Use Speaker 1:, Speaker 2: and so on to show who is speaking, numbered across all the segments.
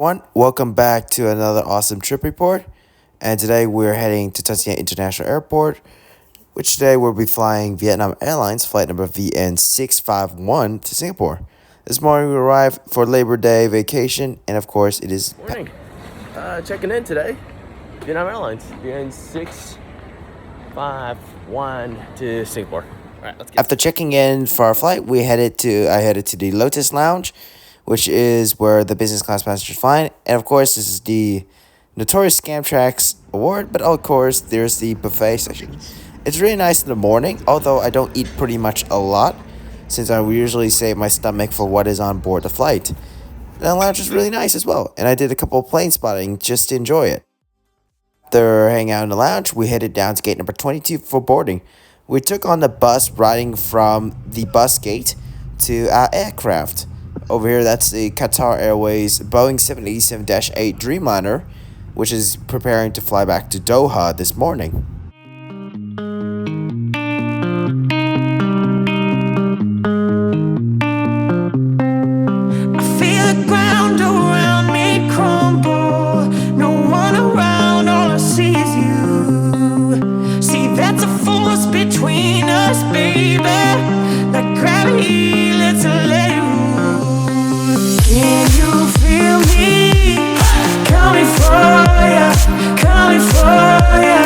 Speaker 1: Welcome back to another awesome trip report. And today we're heading to TomsAviation International Airport, which today we'll be flying Vietnam Airlines flight number VN651 to Singapore. This morning we arrived for Labor Day vacation, and of course it is
Speaker 2: morning. Checking in today. Vietnam Airlines VN651 to Singapore. All right, let's get.
Speaker 1: After checking in for our flight, I headed to the Lotus Lounge, which is where the business class passengers fly. And of course, this is the notorious Scam Tracks award, but of course, there's the buffet section. It's really nice in the morning, although I don't eat pretty much a lot, since I usually save my stomach for what is on board the flight. The lounge is really nice as well, and I did a couple of plane spotting just to enjoy it. After hanging out in the lounge, we headed down to gate number 22 for boarding. We took on the bus riding from the bus gate to our aircraft. Over here, that's the Qatar Airways Boeing 787-8 Dreamliner, which is preparing to fly back to Doha this morning.
Speaker 3: I feel the ground around me crumble. No one around, all I see is you. See, that's a force between us, baby. Like gravity, let's let it. Can you feel me coming for ya, coming for ya?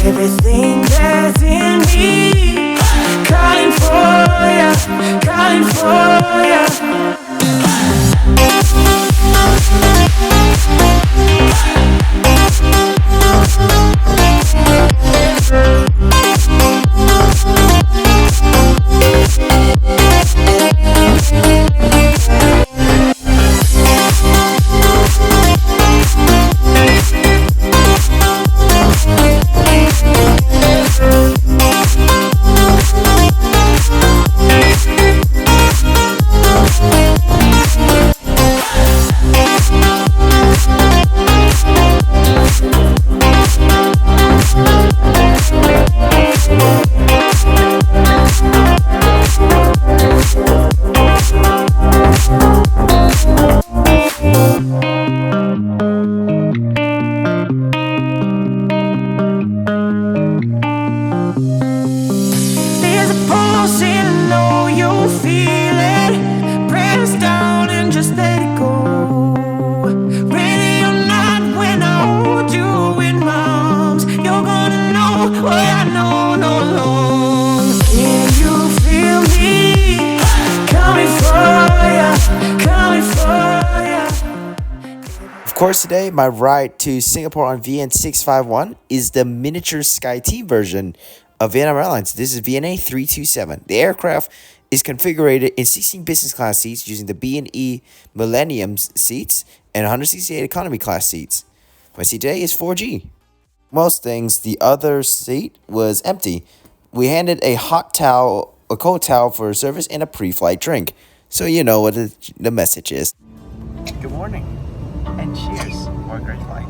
Speaker 3: Everything that's in me calling for ya, calling for ya.
Speaker 1: Of course, today my ride to Singapore on VN651 is the miniature SkyTeam version of Vietnam Airlines. This is VNA 327. The aircraft is configured in 16 business class seats using the B&E Millennium seats and 168 economy class seats. My seat today is 4G. Most things, the other seat was empty. We handed a hot towel, a cold towel for service, and a pre-flight drink. So you know what the message is. Good morning, and cheers for a great flight.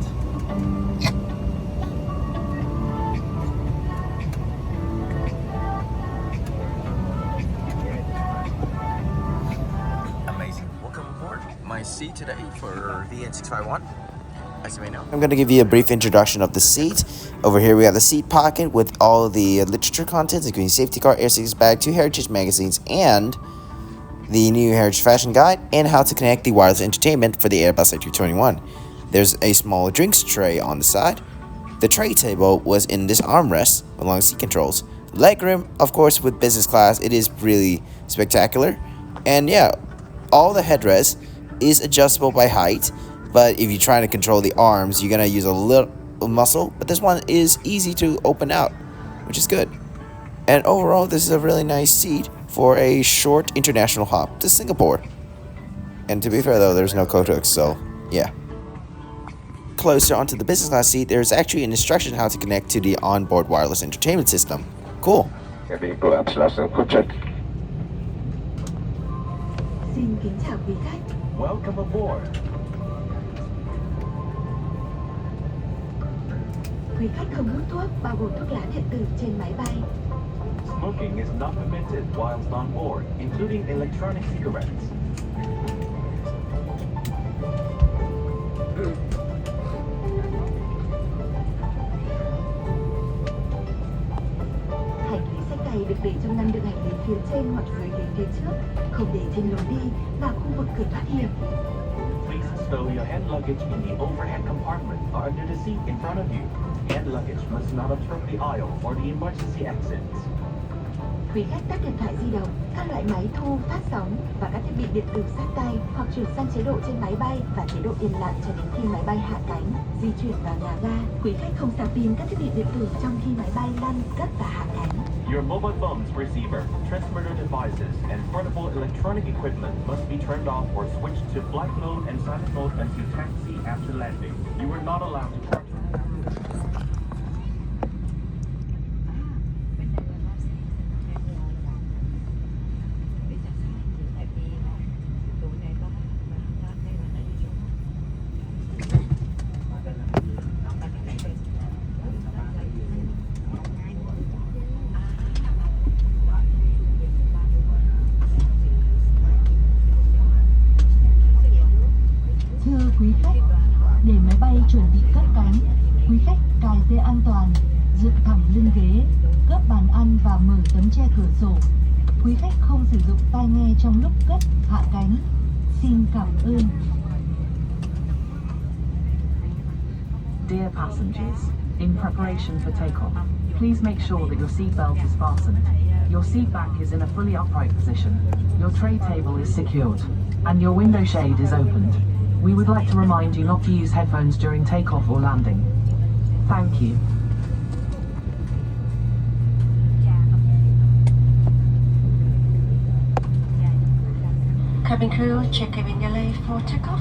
Speaker 1: Amazing. Welcome aboard. My seat today for VN651. As you may know, I'm going to give you a brief introduction of the seat. Over here we have the seat pocket with all the literature contents, including safety card, air safety bag, 2 heritage magazines, and the new heritage fashion guide, and how to connect the wireless entertainment for the Airbus A321. There's a small drinks tray on the side. The tray table was in this armrest along seat controls. Legroom, of course, with business class, it is really spectacular. And yeah, all the headrest is adjustable by height, but if you're trying to control the arms, you're gonna use a little muscle, but this one is easy to open out, which is good. And overall, this is a really nice seat for a short international hop to Singapore. And to be fair though, there's no coat hooks, so yeah. Closer onto the business class seat, there's actually an instruction how to connect to the onboard wireless entertainment system. Cool.
Speaker 4: Welcome aboard.
Speaker 5: Quý khách không hút thuốc, bao gồm thuốc lá điện tử trên máy bay.
Speaker 4: Smoking is not permitted whilst on board, including electronic cigarettes.
Speaker 5: phía trên hoặc dưới ghế phía trước, không để trên lối đi và khu vực cửa thoát hiểm.
Speaker 4: Please stow your hand luggage in the overhead compartment or under the seat in front of you. Hand luggage must not obstruct the aisle or the emergency exits.
Speaker 5: Quý khách tắt điện thoại di động, các loại máy thu, phát sóng và các thiết bị điện tử sát tay hoặc chuyển sang chế độ trên máy bay và chế độ yên lặng cho đến khi máy bay hạ cánh, di chuyển vào nhà ga. Quý khách không sạc pin các thiết bị điện tử trong khi máy bay lăn, cất và hạ cánh.
Speaker 4: Your mobile phones, receiver, transmitter devices, and portable electronic equipment must be turned off or switched to flight mode and silent mode until taxi after landing. You are not allowed to charge.
Speaker 5: Thưa quý khách, để máy bay chuẩn bị cất cánh, quý khách cài dây an toàn, dựng thẳng lưng ghế, gấp bàn ăn và mở tấm che cửa sổ. Quý khách không sử dụng tai nghe trong lúc cất, hạ cánh. Xin cảm ơn.
Speaker 6: Dear passengers, in preparation for takeoff, please make sure that your seatbelt is fastened. Your seat back is in a fully upright position. Your tray table is secured, and your window shade is opened. We would like to remind you not to use headphones during takeoff or landing. Thank you.
Speaker 5: Cabin crew, check cabin galley for takeoff.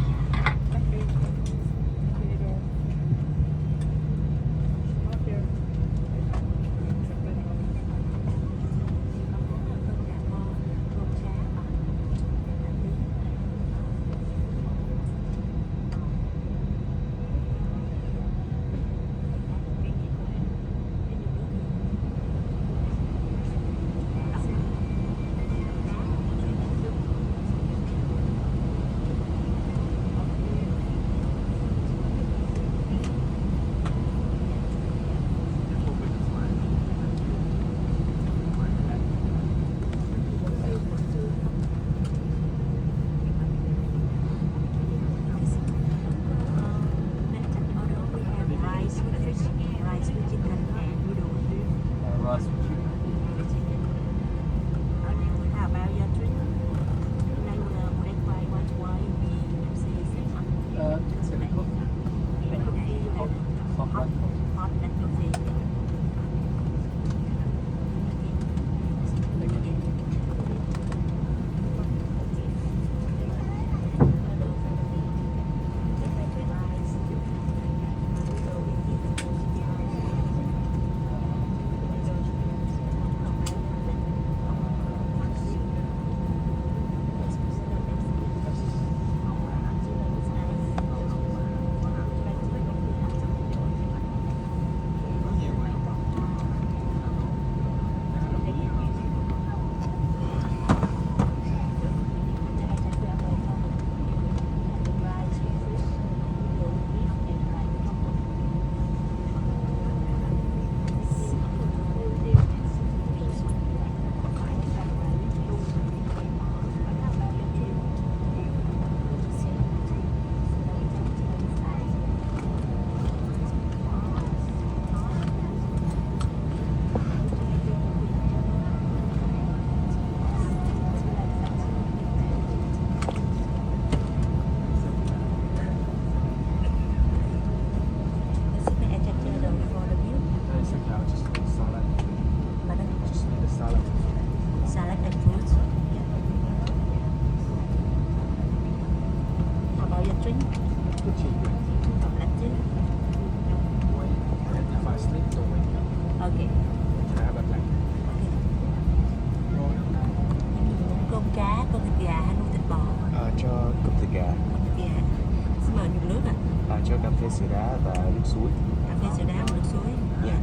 Speaker 1: Cho cà phê sữa đá và nước suối.
Speaker 7: Cà phê sữa đá và nước suối.
Speaker 1: Yeah.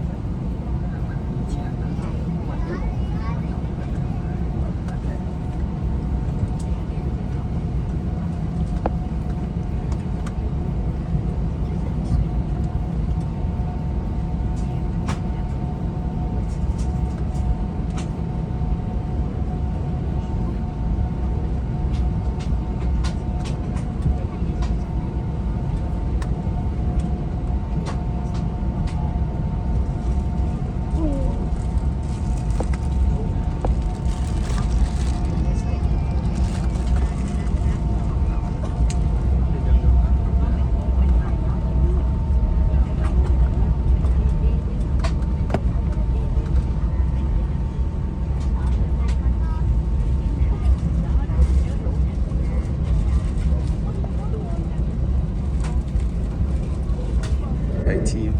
Speaker 2: SkyTeam.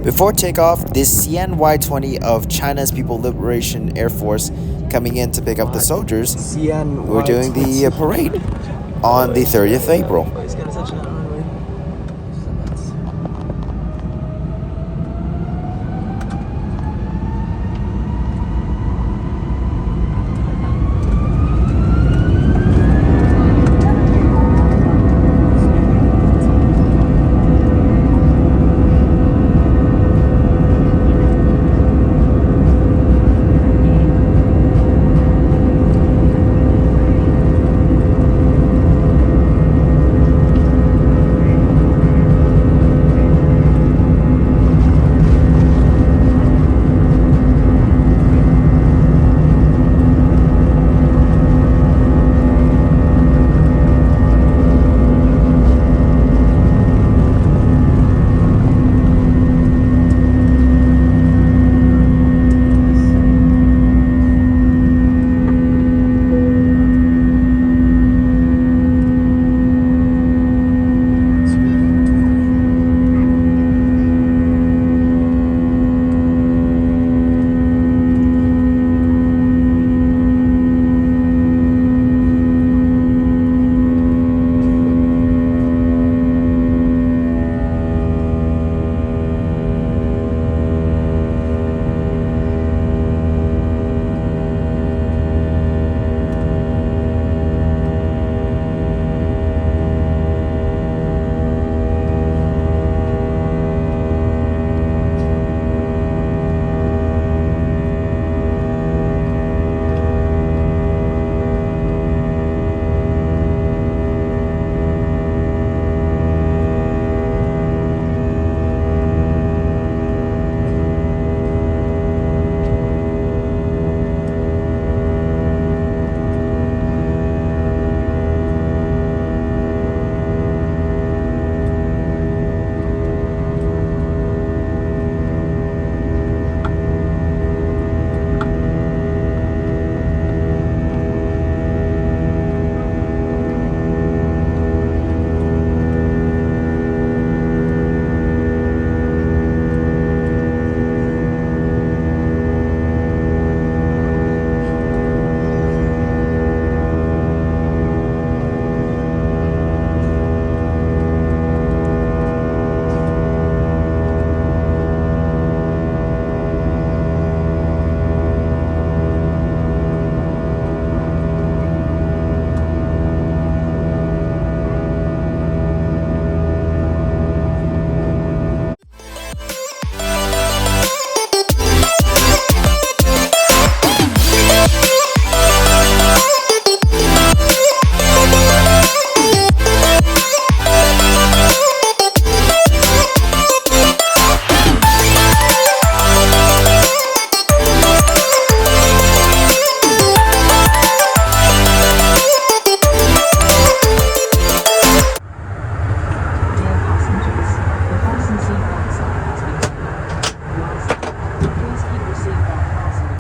Speaker 1: Before takeoff, this CNY-20 of China's People Liberation Air Force coming in to pick up the soldiers. We're doing the parade on the 30th of April.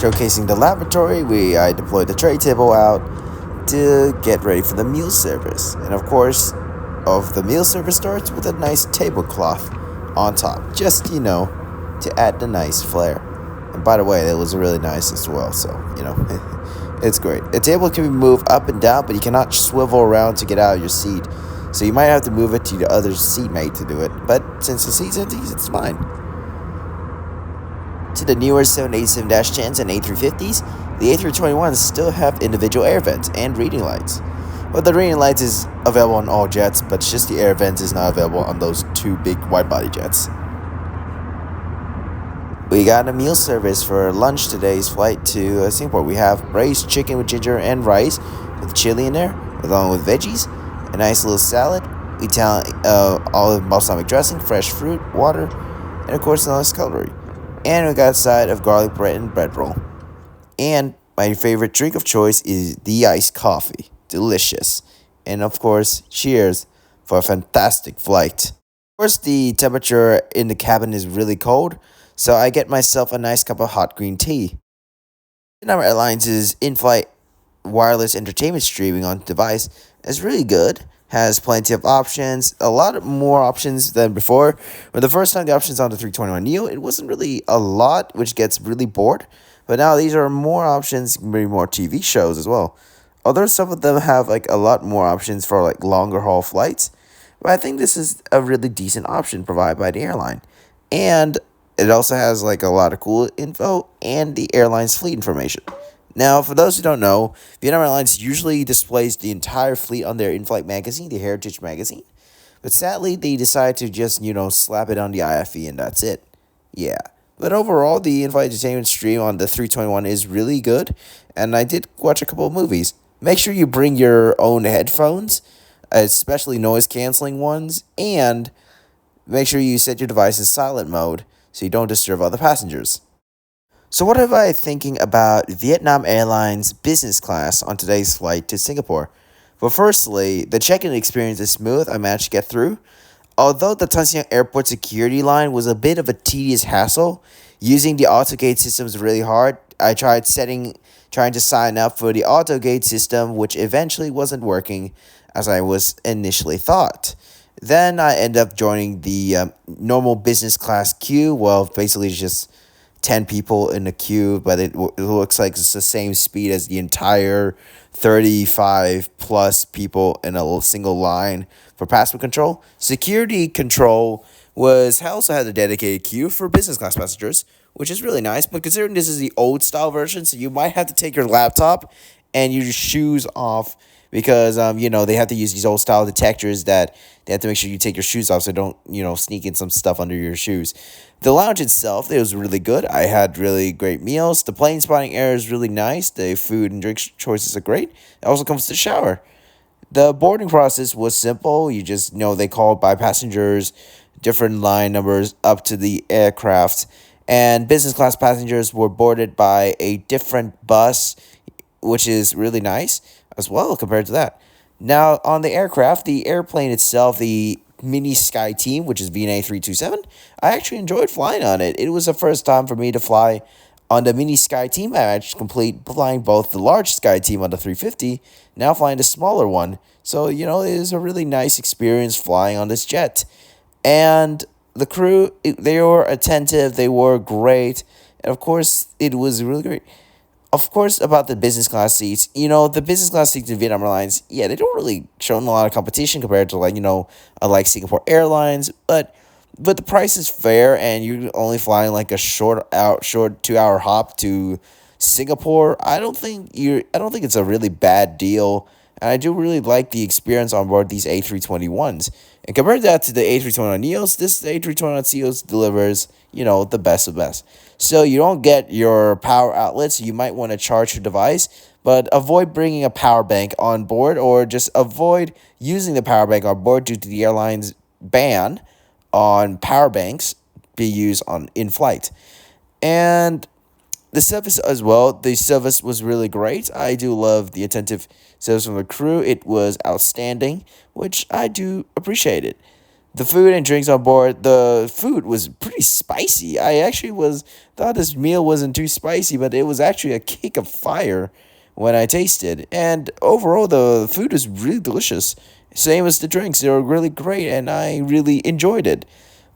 Speaker 1: showcasing the laboratory, I deployed the tray table out to get ready for the meal service. And of course, the meal service starts with a nice tablecloth on top, just, to add the nice flair. And by the way, it was really nice as well, so, it's great. The table can be moved up and down, but you cannot swivel around to get out of your seat. So you might have to move it to the other seatmate to do it, but since the seat's empty, it's fine. To the newer 787-10s and A350s, the A321s still have individual air vents and reading lights. Well, the reading lights is available on all jets, but just the air vents is not available on those two big wide-body jets. We got a meal service for lunch today's flight to Singapore. We have braised chicken with ginger and rice with chili in there, along with veggies, a nice little salad, Italian olive balsamic dressing, fresh fruit, water, and of course, a nice cutlery. And we got a side of garlic bread and bread roll. And my favorite drink of choice is the iced coffee. Delicious. And of course, cheers for a fantastic flight. Of course, the temperature in the cabin is really cold, so I get myself a nice cup of hot green tea. Vietnam Airlines' in-flight wireless entertainment streaming on device is really good. Has plenty of options, a lot more options than before. When the first time the options on the 321neo, it wasn't really a lot, which gets really bored. But now these are more options, maybe more TV shows as well. Although some of them have a lot more options for longer haul flights, but I think this is a really decent option provided by the airline. And it also has a lot of cool info and the airline's fleet information. Now, for those who don't know, Vietnam Airlines usually displays the entire fleet on their in-flight magazine, the Heritage magazine. But sadly, they decided to just, slap it on the IFE and that's it. Yeah. But overall, the in-flight entertainment stream on the 321 is really good. And I did watch a couple of movies. Make sure you bring your own headphones, especially noise-canceling ones. And make sure you set your device in silent mode so you don't disturb other passengers. So what am I thinking about Vietnam Airlines business class on today's flight to Singapore? Well, firstly, the check-in experience is smooth. I managed to get through. Although the Tan Siang Airport security line was a bit of a tedious hassle, using the AutoGate system is really hard. I tried trying to sign up for the AutoGate system, which eventually wasn't working as I was initially thought. Then I ended up joining the normal business class queue. Well, basically just 10 people in the queue, but it looks like it's the same speed as the entire 35 plus people in a single line for passport control. Security control also had a dedicated queue for business class passengers, which is really nice. But considering this is the old style version, so you might have to take your laptop and your shoes off because, they have to use these old style detectors that they have to make sure you take your shoes off so don't, sneak in some stuff under your shoes. The lounge itself, it was really good. I had really great meals. The plane spotting area is really nice. The food and drink choices are great. It also comes to the shower. The boarding process was simple. You just, they called by passengers, different line numbers up to the aircraft. And business class passengers were boarded by a different bus, which is really nice as well compared to that. Now, on the aircraft, the airplane itself, the Mini SkyTeam, which is VNA 327, I actually enjoyed flying on it. It was the first time for me to fly on the Mini SkyTeam. I managed to complete flying both the large SkyTeam on the 350, now flying the smaller one. So, it is a really nice experience flying on this jet. And the crew, they were attentive, they were great, and of course, it was really great. Of course, about the business class seats, the business class seats in Vietnam Airlines, yeah, they don't really show a lot of competition compared to Singapore Airlines, but the price is fair, and you're only flying a short 2-hour hop to Singapore. I don't think it's a really bad deal, and I do really like the experience on board these A321s. And compared that to the A321neos, this A321ceos delivers, the best of best. So you don't get your power outlets. You might want to charge your device, but avoid bringing a power bank on board, or just avoid using the power bank on board due to the airline's ban on power banks being used in flight. And the service as well, the service was really great. I do love the attentive service from the crew. It was outstanding, which I do appreciate it. The food and drinks on board, the food was pretty spicy. I actually thought this meal wasn't too spicy, but it was actually a cake of fire when I tasted. And overall, the food was really delicious. Same as the drinks, they were really great, and I really enjoyed it.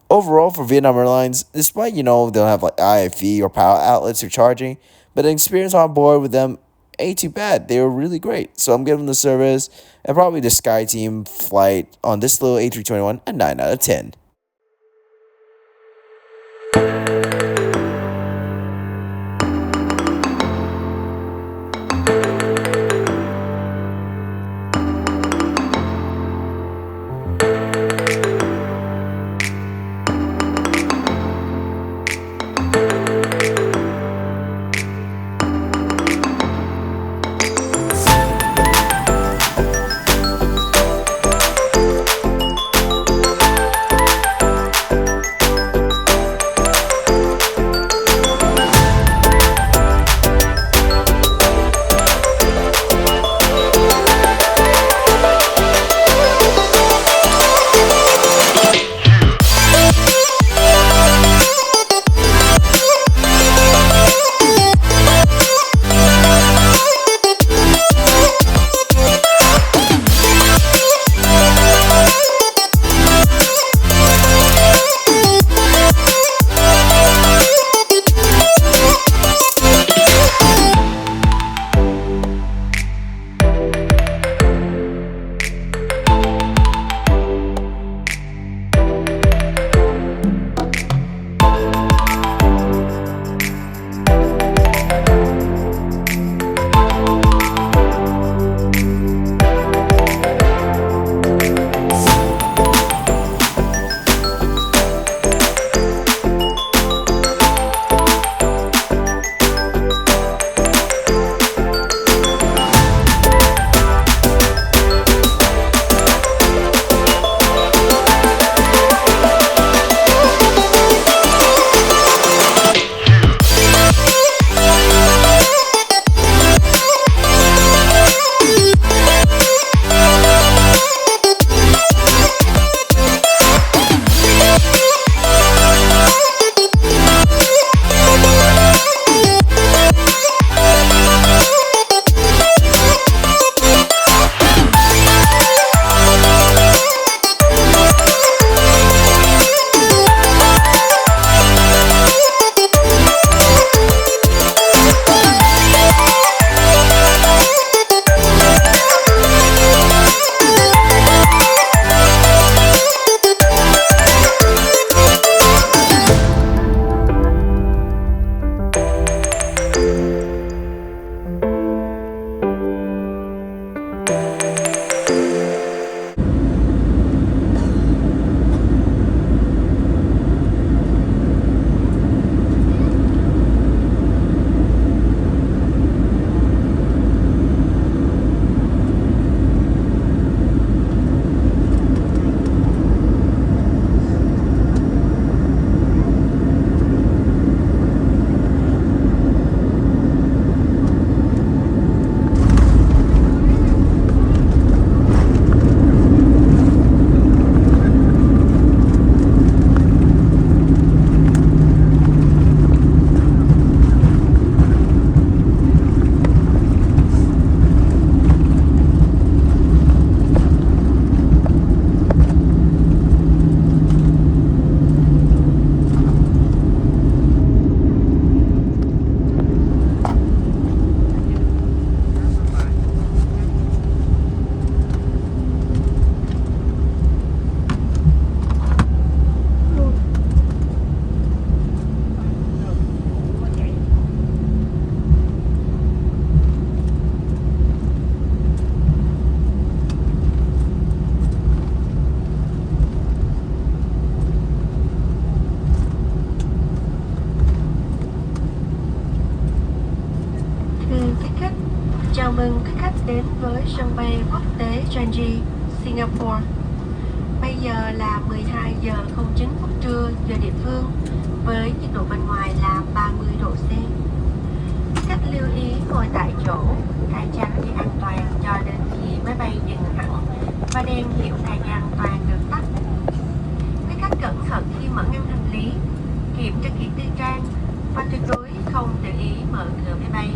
Speaker 1: Overall, for Vietnam Airlines, despite, they'll have like IFE or power outlets for charging, but the experience on board with them ain't too bad. They were really great. So I'm giving the service and probably the SkyTeam flight on this little A321 a 9 out of 10.
Speaker 5: Chào mừng các khách đến với sân bay quốc tế Changi, Singapore. Bây giờ là 12 giờ 09 phút trưa giờ địa phương, với nhiệt độ bên ngoài là 30 độ C. Khách lưu ý ngồi tại chỗ, cài chắn dây an toàn cho đến khi máy bay dừng hẳn và đèn hiệu cài dây an toàn được tắt. gan và tuyệt đối không tự ý mở cửa máy bay.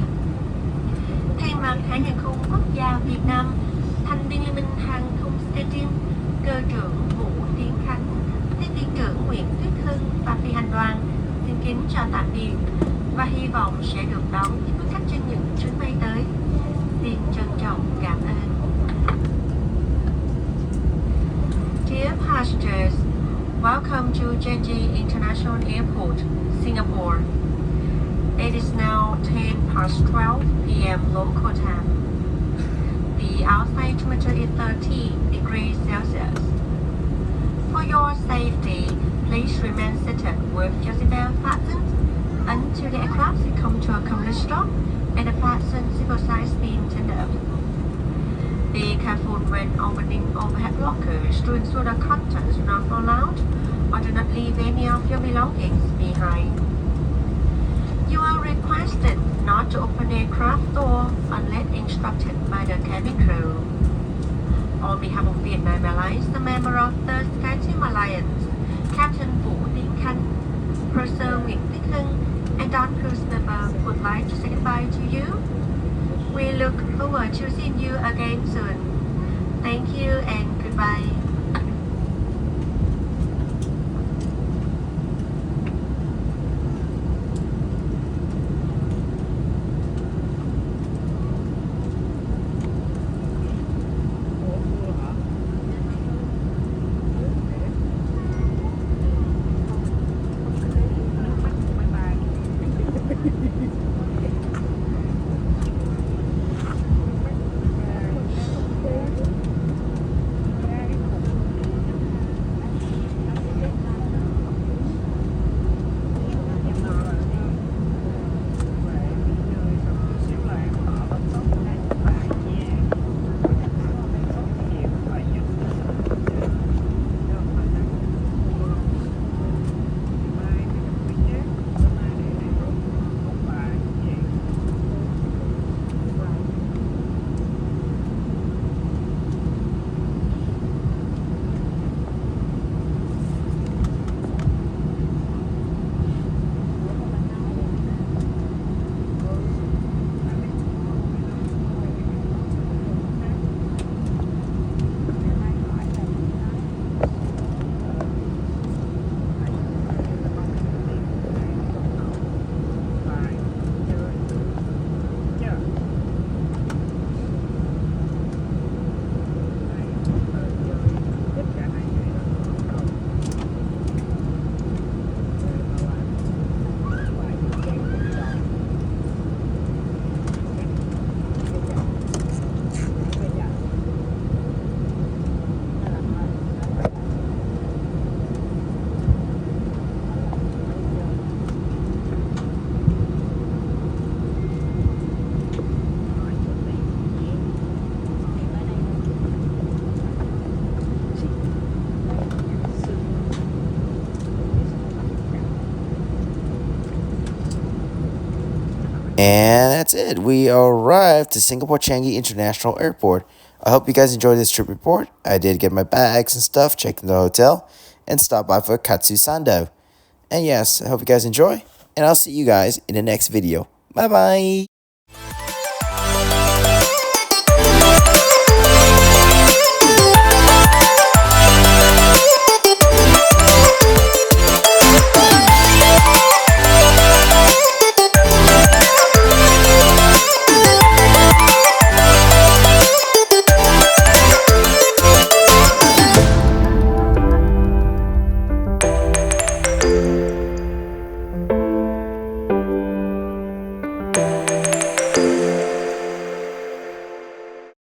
Speaker 5: Thay mặt hãng hàng không quốc gia Việt Nam, thành viên Liên minh hàng không SkyTeam, cơ trưởng Vũ Tiến Khánh, tiếp viên trưởng Nguyễn Tuyết Hưng và phi hành đoàn xin kính chào tạm biệt và hy vọng sẽ được đón tiếp quý khách trên những chuyến bay tới. Xin trân trọng cảm ơn. Dear passengers, welcome to Changi International Airport, Singapore. It is now 10:12 p.m. local time. The outside temperature is 30 degrees Celsius. For your safety, please remain seated with your seatbelt fastened until the aircraft come to a complete stop and the fasten seatbelt signs being turned up. Be careful when opening overhead lockers to ensure the contents do not fall out or do not leave any of your belongings behind. You are requested not to open the aircraft door unless instructed by the cabin crew. On behalf of Vietnam Airlines, the member of the SkyTeam Alliance, Captain Vũ Tiến Khánh, Purser Nguyễn Tuyết Hưng, and Don Cruise member would like to say goodbye to you. We look forward to seeing you again soon. Thank you and goodbye.
Speaker 1: And that's it. We arrived to Singapore Changi International Airport. I hope you guys enjoyed this trip report. I did get my bags and stuff, checked in the hotel, and stopped by for Katsu Sando. And yes, I hope you guys enjoy, and I'll see you guys in the next video. Bye-bye.